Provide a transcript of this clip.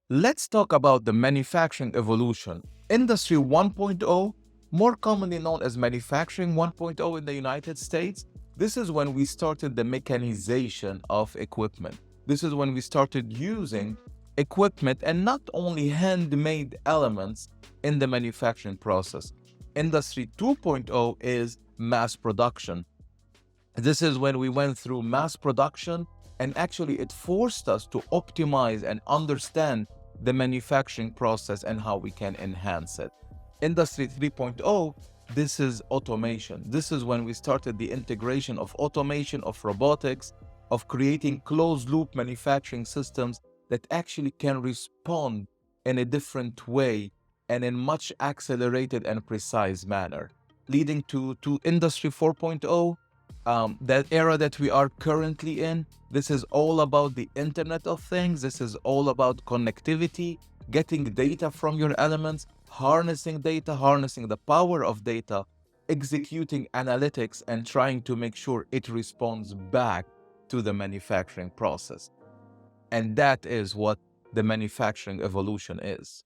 Let's talk about the manufacturing evolution. Industry 1.0, more commonly known as Manufacturing 1.0 in the United States, this is when we started the mechanization of equipment. This is when we started using equipment and not only handmade elements in the manufacturing process. Industry 2.0 is mass production. This is when we went through mass production, and actually it forced us to optimize and understand the manufacturing process and how we can enhance it. Industry 3.0, this is automation. This is when we started the integration of automation, of robotics, of creating closed loop manufacturing systems that actually can respond in a different way and in much accelerated and precise manner, leading to Industry 4.0, that era that we are currently in. This is all about the Internet of Things. This is all about connectivity, getting data from your elements, harnessing data, harnessing the power of data, executing analytics, and trying to make sure it responds back to the manufacturing process. And that is what the manufacturing evolution is.